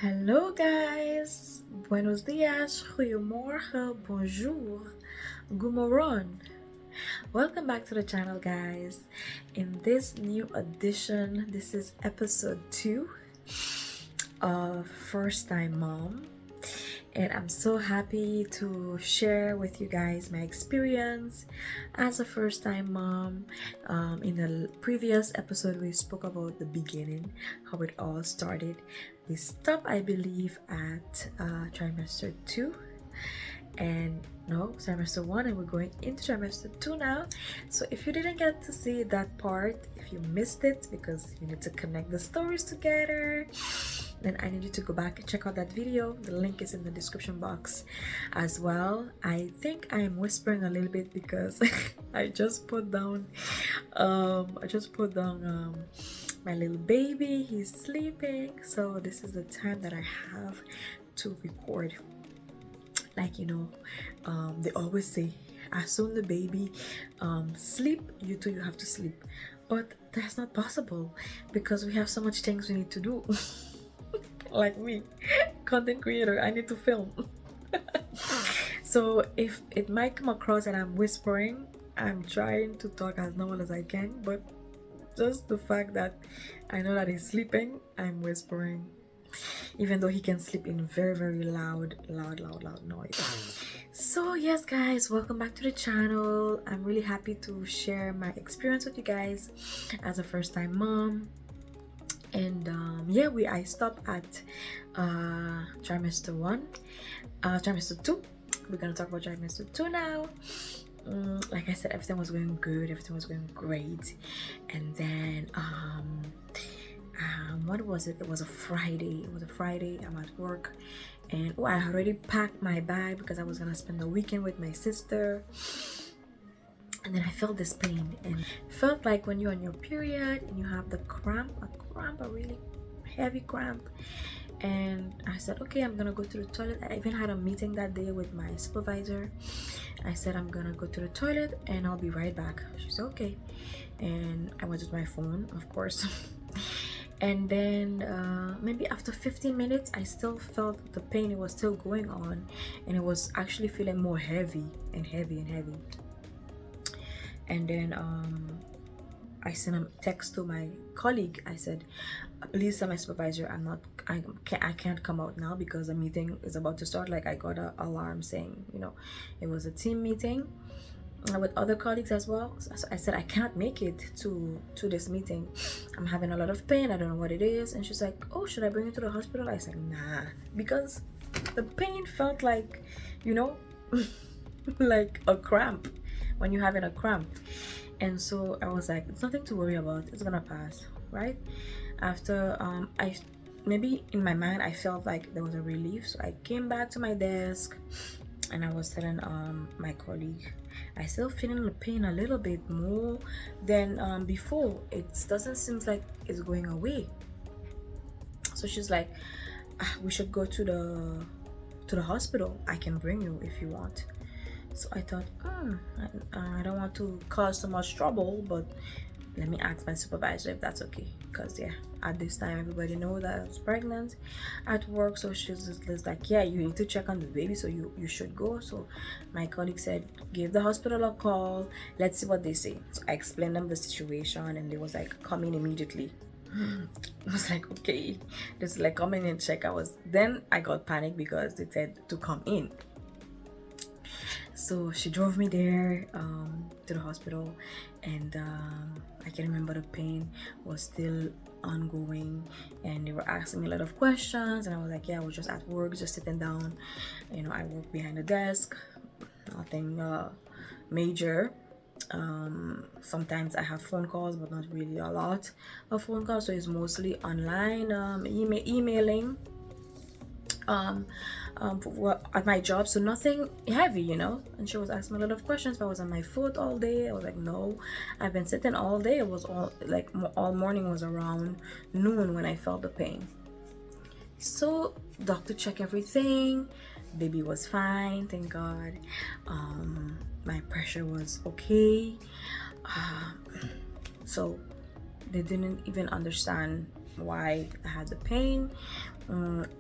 Hello guys, buenos dias, goedemorgen, bonjour, goedemorgen. Welcome back to the channel guys. In this new edition, this is episode 2 of First Time Mom. And I'm so happy to share with you guys my experience as a first-time mom. In the previous episode, we spoke about the beginning, how it all started. We stopped, I believe, at trimester 2 and no, trimester 1, and we're going into trimester 2 now. So if you didn't get to see that part, if you missed it because you need to connect the stories together, then I need you to go back and check out that video. The link is in the description box as well. I think I'm whispering a little bit because I just put down my little baby. He's sleeping, so this is the time that I have to record. Like, you know, they always say as soon the baby sleep, you too, you have to sleep, but that's not possible because we have so much things we need to do. Like me, content creator, I need to film. So if it might come across that I'm whispering, I'm trying to talk as normal as I can, but just the fact that I know that he's sleeping, I'm whispering, even though he can sleep in very loud noise. So yes guys, welcome back to the channel. I'm really happy to share my experience with you guys as a first-time mom. And yeah, I stopped at trimester 1, trimester 2. We're gonna talk about trimester 2 now. Like I said, everything was going good, everything was going great. And then what was it? It was a Friday. I'm at work, and I had already packed my bag because I was gonna spend the weekend with my sister. And then I felt this pain, and it felt like when you're on your period and you have the a really heavy cramp. And I said, okay, I'm gonna go to the toilet. I even had a meeting that day with my supervisor. I said, I'm gonna go to the toilet and I'll be right back. She said, okay. And I went with my phone, of course. And then maybe after 15 minutes, I still felt the pain. It was still going on, and it was actually feeling more heavy and heavy. And then I sent a text to my colleague. I said, please tell my supervisor I can't come out now because the meeting is about to start. Like, I got an alarm saying, you know, it was a team meeting with other colleagues as well. So I said, I can't make it to this meeting. I'm having a lot of pain. I don't know what it is. And she's like, oh, should I bring you to the hospital? I said, nah, because the pain felt like, you know, like a cramp when you're having a cramp. And so I was like, it's nothing to worry about, it's gonna pass, right? After maybe in my mind I felt like there was a relief, so I came back to my desk and I was telling my colleague, I still feeling the pain a little bit more than before. It doesn't seem like it's going away. So she's like, we should go to the hospital. I can bring you if you want. So I thought, I don't want to cause so much trouble, but let me ask my supervisor if that's okay. Because yeah, at this time everybody knows that I was pregnant at work. So she's just like, yeah, you need to check on the baby, so you should go. So my colleague said, give the hospital a call, let's see what they say. So I explained them the situation, and they was like, come in immediately. I was like, okay, just like come in and check. Then I got panicked because they said to come in. So she drove me there to the hospital, and I can remember the pain was still ongoing, and they were asking me a lot of questions, and I was like, yeah, I was just at work, just sitting down. You know, I work behind the desk, nothing major. Sometimes I have phone calls, but not really a lot of phone calls, so it's mostly online, emailing at my job, so nothing heavy, you know. And she was asking me a lot of questions. If I was on my foot all day, I was like, no, I've been sitting all day. It was all morning was around noon when I felt the pain. So doctor checked everything, baby was fine, thank God. My pressure was okay. So they didn't even understand why I had the pain.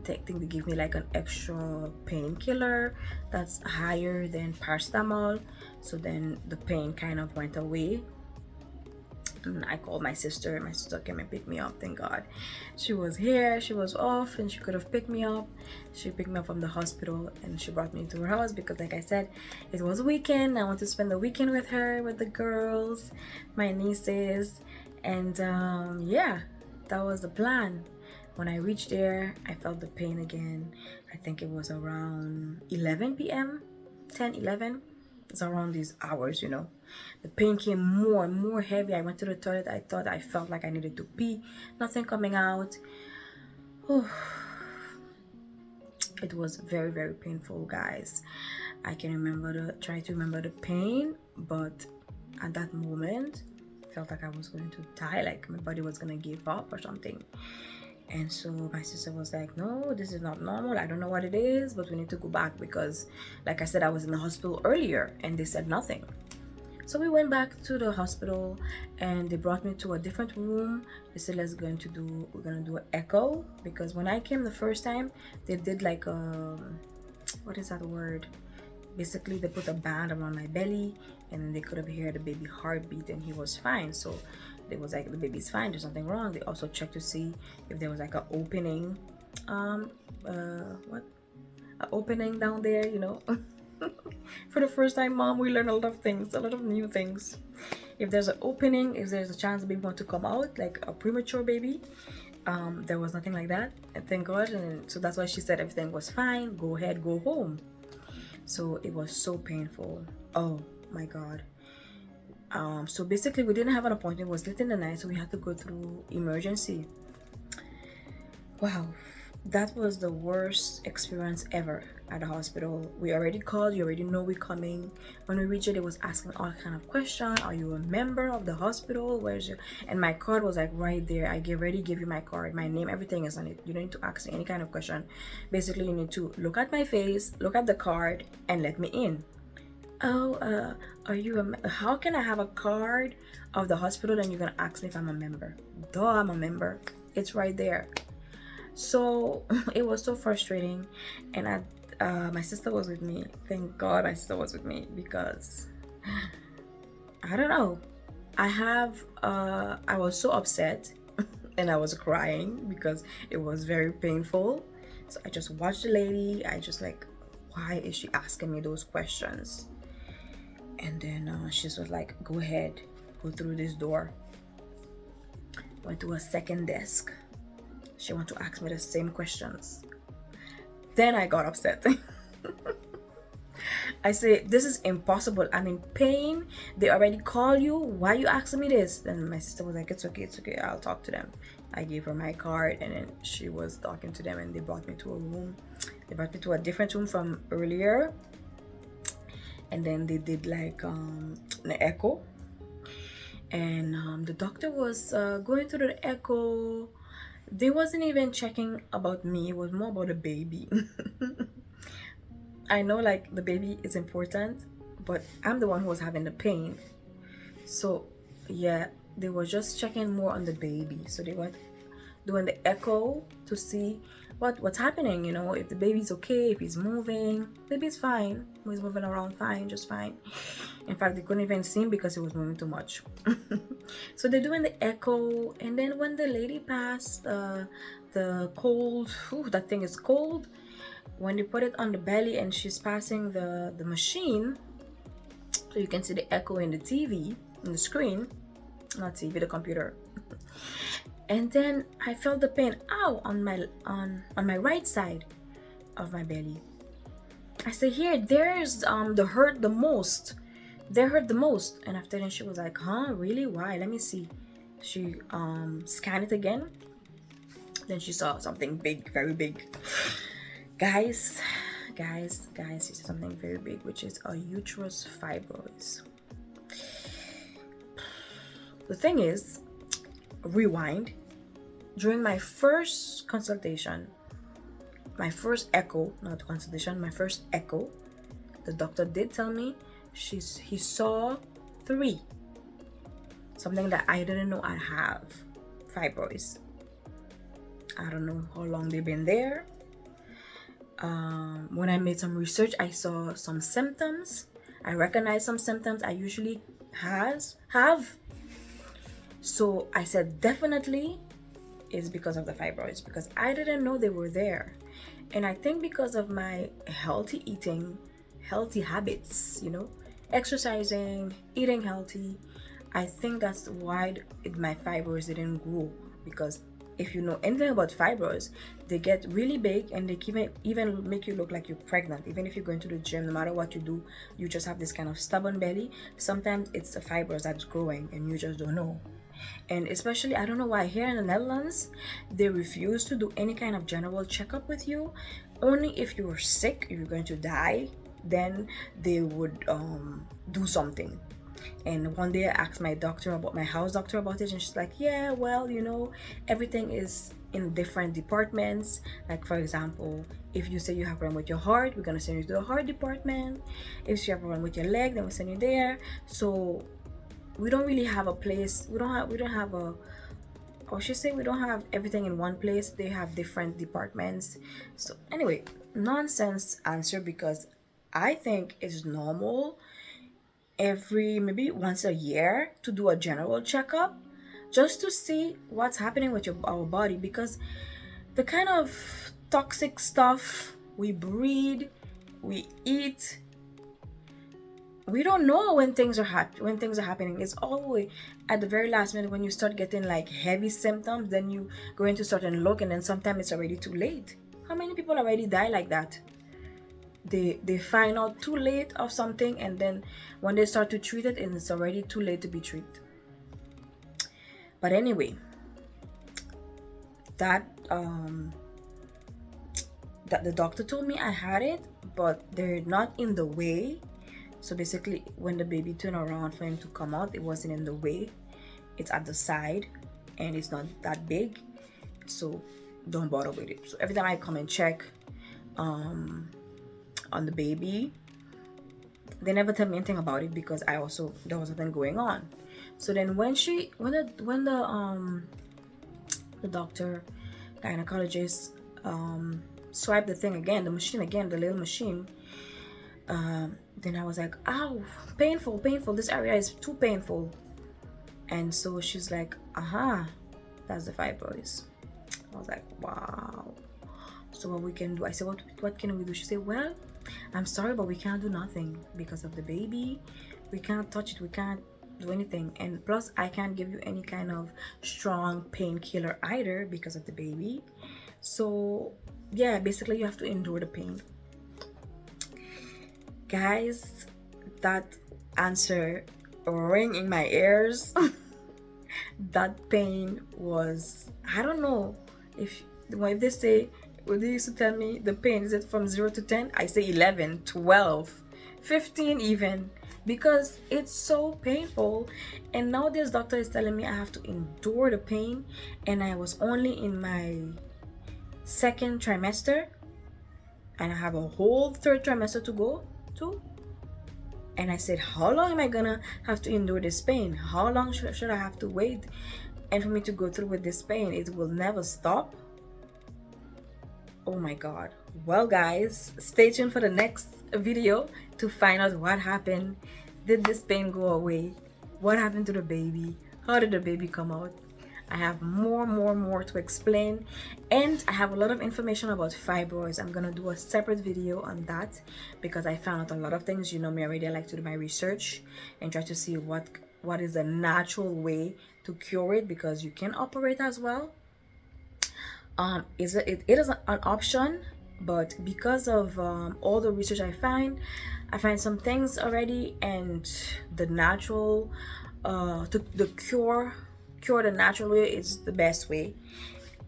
They think they give me like an extra painkiller that's higher than paracetamol, so then the pain kind of went away. And I called my sister. My sister came and picked me up. Thank God, she was here. She was off, and she could have picked me up. She picked me up from the hospital, and she brought me to her house because, like I said, it was a weekend. I want to spend the weekend with her, with the girls, my nieces, and yeah, that was the plan. When I reached there, I felt the pain again. I think it was around 11 p.m., 10, 11. It's around these hours, you know. The pain came more and more heavy. I went to the toilet. I thought I felt like I needed to pee. Nothing coming out. Oh, it was very, very painful, guys. I can try to remember the pain, but at that moment, I felt like I was going to die, like my body was gonna give up or something. And so my sister was like, no, this is not normal. I don't know what it is, but we need to go back because, like I said, I was in the hospital earlier and they said nothing. So we went back to the hospital and they brought me to a different room. They said, we're gonna do an echo, because when I came the first time, they did like what is that word? Basically, they put a band around my belly and then they could have heard the baby heartbeat and he was fine. So they was like, the baby's fine, there's nothing wrong. They also checked to see if there was like an opening, an opening down there, you know. For the first time, Mom, we learn a lot of things, a lot of new things. If there's an opening, if there's a chance the baby want to come out, like a premature baby, there was nothing like that, and thank God. And so that's why she said everything was fine, go ahead, go home. So it was so painful. Oh my God. So basically we didn't have an appointment. It was late in the night, so we had to go through emergency. Wow, that was the worst experience ever at the hospital. We already called, you already know we're coming. When we reached it, it was asking all kind of questions. Are you a member of the hospital? Where's your... And my card was like right there. I already give you my card, my name, everything is on it. You don't need to ask me any kind of question. Basically, you need to look at my face, look at the card, and let me in. Oh, are you how can I have a card of the hospital and you're gonna ask me if I'm a member? Duh, I'm a member. It's right there. So it was so frustrating, and my sister was with me. Thank God my sister was with me, because I don't know. I was so upset and I was crying because it was very painful. So I just watched the lady. I just like, why is she asking me those questions? And then she was like, go ahead, go through this door. Went to a second desk. She wanted to ask me the same questions. Then I got upset. I say, this is impossible. I'm in pain. They already call you. Why are you asking me this? Then my sister was like, it's okay. I'll talk to them. I gave her my card, and then she was talking to them, and they brought me to a room. They brought me to a different room from earlier. And then they did like an echo. And the doctor was going through the echo. They wasn't even checking about me. It was more about the baby. I know like the baby is important, but I'm the one who was having the pain. So yeah, they were just checking more on the baby. So they went doing the echo to see what's happening, you know, if the baby's okay, if he's moving. Baby's fine. He's moving around fine, just fine. In fact, they couldn't even see him because he was moving too much. So they're doing the echo, and then when the lady passed the cold, that thing is cold. When they put it on the belly and she's passing the machine, so you can see the echo in the TV, in the screen, not TV, the computer. And then I felt the pain, ow, on my right side of my belly. I said, here, there's the hurt the most. They hurt the most. And after then she was like, huh, really? Why? Let me see. She scanned it again. Then she saw something big, very big. Guys, she said something very big, which is a uterus fibroids. The thing is, rewind. During my first consultation, my first echo, not consultation, my first echo, the doctor did tell me he saw 3. Something that I didn't know I have, fibroids. I don't know how long they've been there. When I made some research, I saw some symptoms. I recognized some symptoms I usually have. So I said definitely it's because of the fibroids, because I didn't know they were there. And I think because of my healthy eating, healthy habits, exercising, eating healthy, I think that's why my fibroids didn't grow. Because if you know anything about fibroids, they get really big and they can even make you look like you're pregnant. Even if you're going to the gym, no matter what you do, you just have this kind of stubborn belly. Sometimes it's the fibroids that's growing and you just don't know. And especially, I don't know why, here in the Netherlands, they refuse to do any kind of general checkup with you. Only if you were sick, if you're going to die, then they would do something. And one day I asked my doctor about my house doctor about it, and she's like, yeah, well, everything is in different departments. Like, for example, if you say you have a problem with your heart, we're gonna send you to the heart department. If you have a problem with your leg, then we send you there. So we don't really have a place. We don't have a, or should say, we don't have everything in one place. They have different departments. So anyway, nonsense answer, because I think it's normal every maybe once a year to do a general checkup, just to see what's happening with our body, because the kind of toxic stuff we breathe, we eat, we don't know when things are happening. It's always at the very last minute when you start getting like heavy symptoms, then you go into start and look, and then sometimes it's already too late. How many people already die like that? They find out too late of something, and then when they start to treat it, and it's already too late to be treated. But anyway, that the doctor told me I had it, but they're not in the way. So basically, when the baby turned around for him to come out, it wasn't in the way. It's at the side, and it's not that big. So don't bother with it. So every time I come and check on the baby, they never tell me anything about it, because there was something going on. So then when the doctor, gynecologist, swiped the thing again, the machine again, the little machine, then I was like, ow, painful, this area is too painful. And so she's like, that's the fibroids. I was like, wow. So what we can do? I said, what can we do? She said, well, I'm sorry, but we can't do nothing because of the baby. We can't touch it, we can't do anything, and plus I can't give you any kind of strong painkiller either because of the baby. So yeah, basically you have to endure the pain. Guys, that answer rang in my ears. That pain was, I don't know if they say, when they used to tell me the pain, is it from 0 to 10? I say 11, 12, 15 even, because it's so painful. And now this doctor is telling me I have to endure the pain, and I was only in my second trimester, and I have a whole third trimester to go to. And I said, how long am I gonna have to endure this pain? How long should I have to wait and for me to go through with this pain? It will never stop. Oh my god. Well guys, stay tuned for the next video to find out what happened. Did this pain go away? What happened to the baby? How did the baby come out? I have more to explain, and I have a lot of information about fibroids. I'm gonna do a separate video on that because I found out a lot of things. You know me already, I like to do my research and try to see what is a natural way to cure it, because you can operate as well. It is an option, but because of all the research I find some things already, and the natural the cure the natural way is the best way.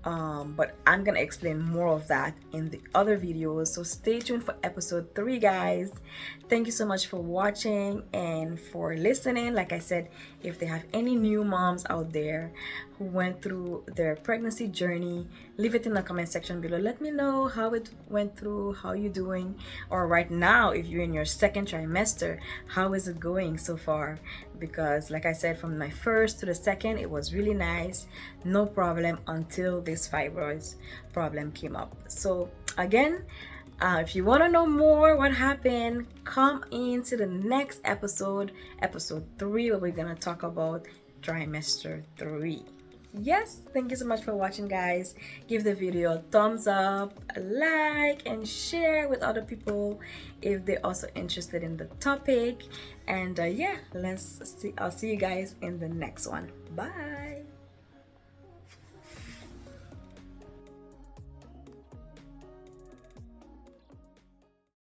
But I'm gonna explain more of that in the other videos, so stay tuned for episode 3, guys. Thank you so much for watching and for listening. Like I said, if they have any new moms out there who went through their pregnancy journey. Leave it in the comment section below. Let me know how it went through, how you doing, or right now if you're in your second trimester, how is it going so far? Because like I said, from my first to the second, it was really nice, no problem, until this fibroids problem came up. So again, if you want to know more what happened, come into the next episode 3, where we're gonna talk about trimester 3. Yes, thank you so much for watching, guys. Give the video a thumbs up, a like, and share with other people if they're also interested in the topic. And yeah, I'll see you guys in the next one. Bye.